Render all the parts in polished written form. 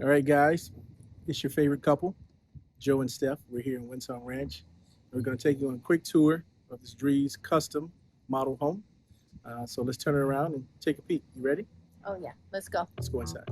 All right, guys, it's your favorite couple, Joe and Steph. We're here in Windsong Ranch. We're going to take you on a quick tour of this Drees custom model home. So let's turn it around and take a peek. You ready? Oh yeah, let's go. Let's go inside.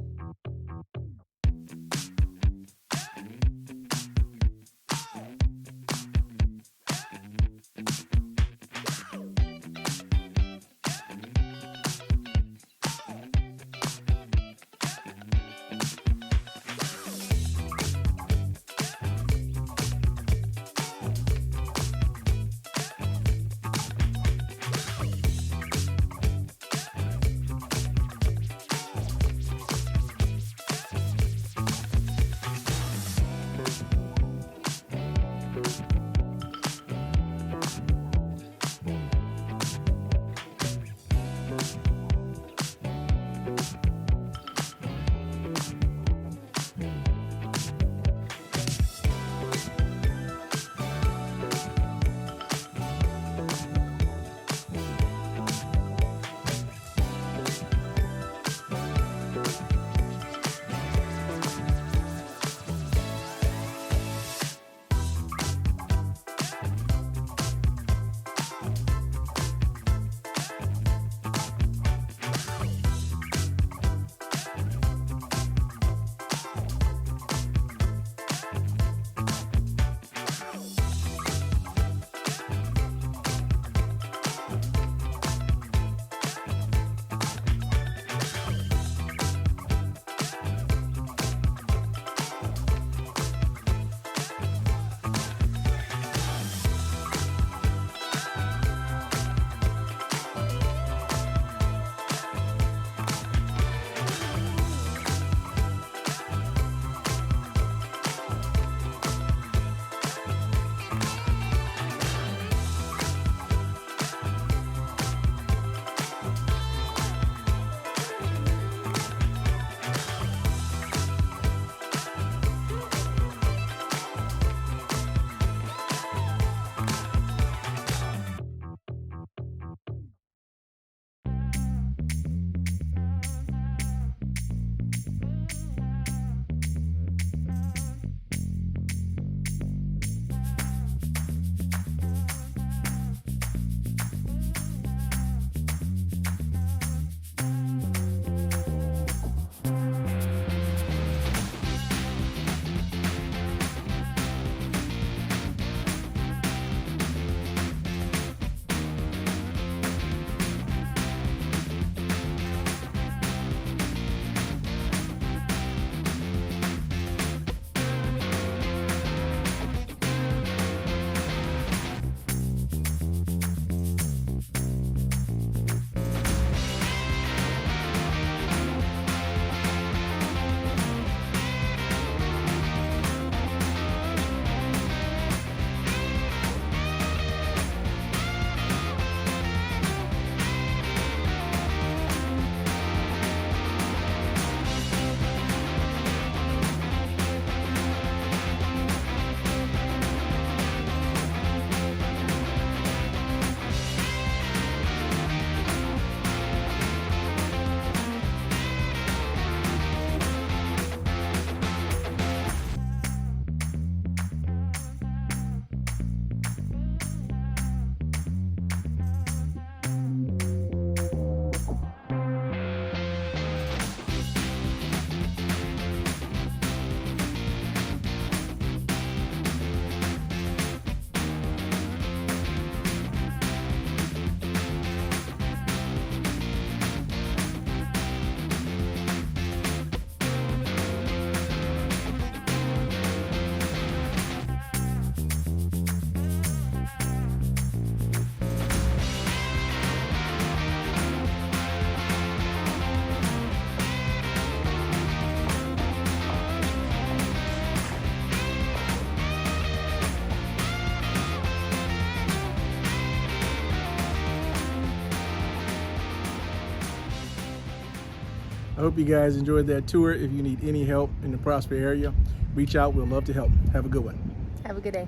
I hope you guys enjoyed that tour. If you need any help in the Prosper area, reach out. We'll love to help. Have a good one. Have a good day.